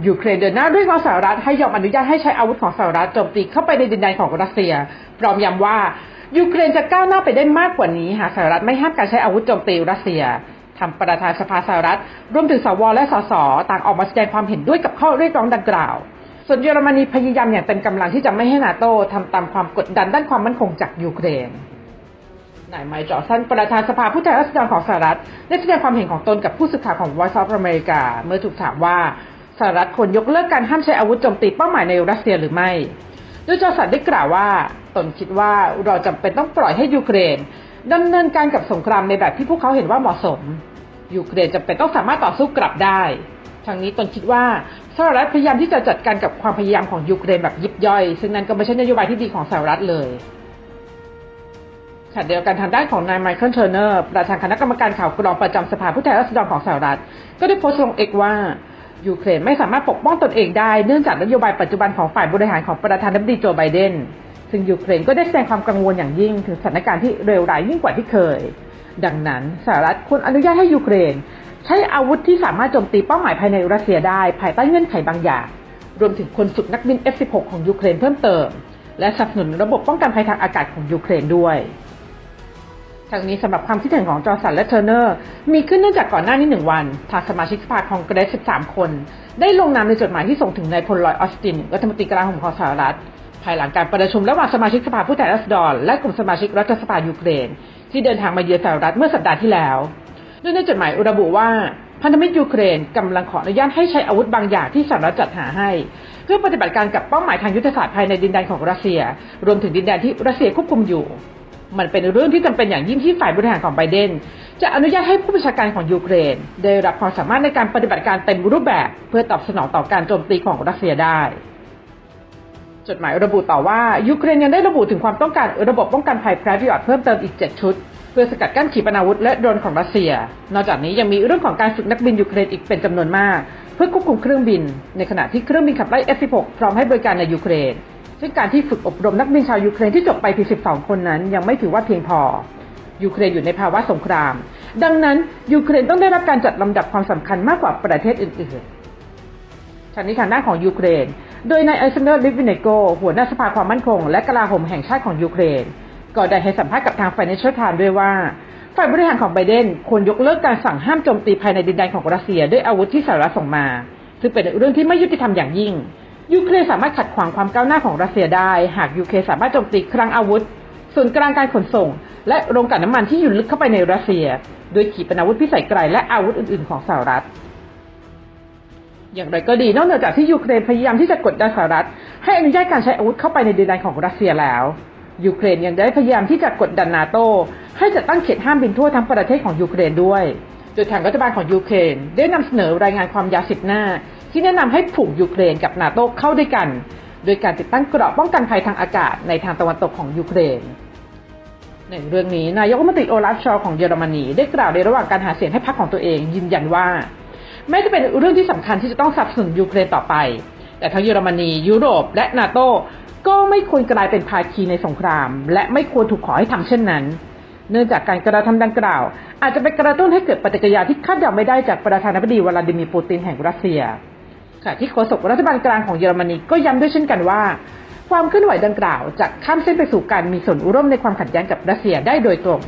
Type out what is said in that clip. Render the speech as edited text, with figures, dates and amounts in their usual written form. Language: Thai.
ยูเครนเดินหน้าเรียกร้องสหรัฐให้ยอมอนุญาตให้ใช้อาวุธของสหรัฐโจมตีเข้าไปในดินแดนของรัสเซียพร้อมย้ำว่ายูเครนจะก้าวหน้าไปได้มากกว่านี้หากสหรัฐไม่ห้ามการใช้อาวุธโจมตีรัสเซียทำประธานสภาสหรัฐรวมถึงสวและสสต่างออกมาแสดงความเห็นด้วยกับข้อเรียกร้องดังกล่าวส่วนเยอรมนีพยายามอย่างเต็มกำลังที่จะไม่ให้นาโต้ทำตามความกดดันด้านความมั่นคงจากยูเครนนายไมค์ จอห์นสันประธานสภาผู้แทนราษฎรของสหรัฐได้แสดงความเห็นของตนกับผู้สื่อข่าวของ Voice of America เมื่อถูกถามว่าสหรัฐควรยกเลิกการห้ามใช้อาวุธโจมตีเป้าหมายในรัสเซียหรือไม่โดยจอห์นสันได้กล่าวว่าตนคิดว่าเราจำเป็นต้องปล่อยให้ยูเครนดำเนินการกับสงครามในแบบที่พวกเขาเห็นว่าเหมาะสมยูเครนจำเป็นต้องสามารถต่อสู้กลับได้ทั้งนี้ตนคิดว่าสหรัฐพยายามที่จะจัดการกับความพยายามของยูเครนแบบยิบย่อยซึ่งนั่นก็ไม่ใช่นโยบายที่ดีของสหรัฐเลยขณะเดียวกันทางด้านของนายไมเคิล เทอร์เนอร์ประธานคณะกรรมการข่าวกรองประจำสภาผู้แทนราษฎรของสหรัฐก็ได้โพสต์ลง X ว่ายูเครนไม่สามารถปกป้องตนเองได้เนื่องจากนโยบายปัจจุบันของฝ่ายบริหารของประธานาธิบดีโจไบเดนซึ่งยูเครนก็ได้แสดงความกังวลอย่างยิ่งถึงสถานการณ์ที่เลวร้ายยิ่งกว่าที่เคยดังนั้นสหรัฐควรอนุญาตให้ยูเครนใช้อาวุธที่สามารถโจมตีเป้าหมายภายในรัสเซียได้ภายใต้เงื่อนไขบางอย่างรวมถึงคนฝึกนักบิน F-16 ของยูเครนเพิ่มเติมและสนับสนุนระบบป้องกันภัยทางอากาศของยูเครนด้วยทั้งนี้สำหรับความคิดเห็นของจอห์นสันและเทอร์เนอร์มีขึ้นเนื่องจากก่อนหน้านี้1 วันทางสมาชิกสภาคองเกรส 13 คนได้ลงนามในจดหมายที่ส่งถึงนายพลลอยด์ ออสตินรัฐมนตรีกลาโหมของสหรัฐภายหลังการประชุมระหว่างสมาชิกสภาผู้แทนราษฎรและกลุ่มสมาชิกรัฐสภายูเครนที่เดินทางมาเยือนสหรัฐเมื่อสัปดาห์ที่แล้วโดยในจดหมายระบุว่าพันธมิตรยูเครนกำลังขออนุญาตให้ใช้อาวุธบางอย่างที่สหรัฐจัดหาให้เพื่อปฏิบัติการกับเป้าหมายทางยุทธศาสตร์ภายในดินแดนของรัสเซียรวมถึงดินแดนที่รัสเซียควบคุมอยู่มันเป็นเรื่องที่จำเป็นอย่างยิ่งที่ฝ่ายบริหารของไบเดนจะอนุญาตให้ผู้บัญชาการของยูเครนได้รับความสามารถในการปฏิบัติการเต็มรูปแบบเพื่อตอบสนองต่อการโจมตีของรัสเซียได้จดหมายระบุต่อว่ายูเครนยังได้ระบุถึงความต้องการระบบป้องกันภัยแพทริอตเพิ่มเติมอีก7 ชุดเพื่อสกัดกั้นขีปนาวุธและโดรนของรัสเซียนอกจากนี้ยังมีเรื่องของการฝึกนักบินยูเครนอีกเป็นจำนวนมากเพื่อควบคุมเครื่องบินในขณะที่เครื่องบินขับไล่ F-16 พร้อมให้บริการในยูเครนซึ่งการที่ฝึกอบรมนักบินชาวยูเครนที่จบไปเพียง12 คนนั้นยังไม่ถือว่าเพียงพอยูเครนอยู่ในภาวะสงครามดังนั้นยูเครนต้องได้รับการจัดลำดับความสำคัญมากกว่าประเทศอื่นๆทางนี้ทางด้านของยูเครนโดยนายอเลกซานเดอร์ ลิตวินเนโกหัวหน้าสภาความมั่นคงและกลาโหมแห่งชาติของยูเครนก็ได้ให้สัมภาษณ์กับทาง Financial Times ด้วยว่าฝ่ายบริหารของไบเดนควรยกเลิกการสั่งห้ามโจมตีภายในดินแดนของรัสเซียด้วยอาวุธที่สหรัฐส่งมาซึ่งเป็นเรื่องที่ไม่ยุติธรรมอย่างยิ่งยูเครนสามารถขัดขวางความก้าวหน้าของรัสเซียได้หากยูเครนสามารถโจมตีคลังอาวุธศูนย์กลางการขนส่งและโรงกลั่นน้ำมันที่อยู่ลึกเข้าไปในรัสเซียโดยขีปนาวุธพิสัยไกลและอาวุธอื่นๆของสหรัฐอย่างไรก็ดีนอกเหนือจากที่ยูเครนพยายามที่จะกดดันสหรัฐให้อนุญาตการใช้อาวุธเข้าไปในดินแดนของรัสเซียแล้วยูเครนยังได้พยายามที่จะกดดันนาโต้ให้จัดตั้งเขตห้ามบินทั่วทั้งประเทศของยูเครนด้วยโดยทางรัฐบาลของยูเครนได้นำเสนอรายงานความยาว10 หน้าที่แนะนำให้ผูกยูเครนกับนาโต้เข้าด้วยกันโดยการติดตั้งเกราะป้องกันภัยทางอากาศในทางตะวันตกของยูเครนในเรื่องนี้นายกรัฐมนตรีโอลาฟ ชอลส์ของเยอรมนีได้กล่าวในระหว่างการหาเสียงให้พรรคของตัวเองยืนยันว่าแม้จะเป็นเรื่องที่สำคัญที่จะต้องสนับสนุนยูเครนต่อไปแต่ทั้งเยอรมนียุโรปและนาโต้ก็ไม่ควรกลายเป็นภาคีในสงครามและไม่ควรถูกขอให้ทำเช่นนั้นเนื่องจากการกระทำดังกล่าวอาจจะเป็นกระตุ้นให้เกิดปฏิกิริยาที่คาดเดาไม่ได้จากประธานาธิบดีวลาดิเมียร์ ปูตินแห่งรัสเซียขณะที่โฆษกรัฐบาลกลางของเยอรมนีก็ย้ำด้วยเช่นกันว่าความเคลื่อนไหวดังกล่าวจะข้ามเส้นไปสู่การมีส่วนร่วมในความขัดแย้งกับรัสเซียได้โดยตรง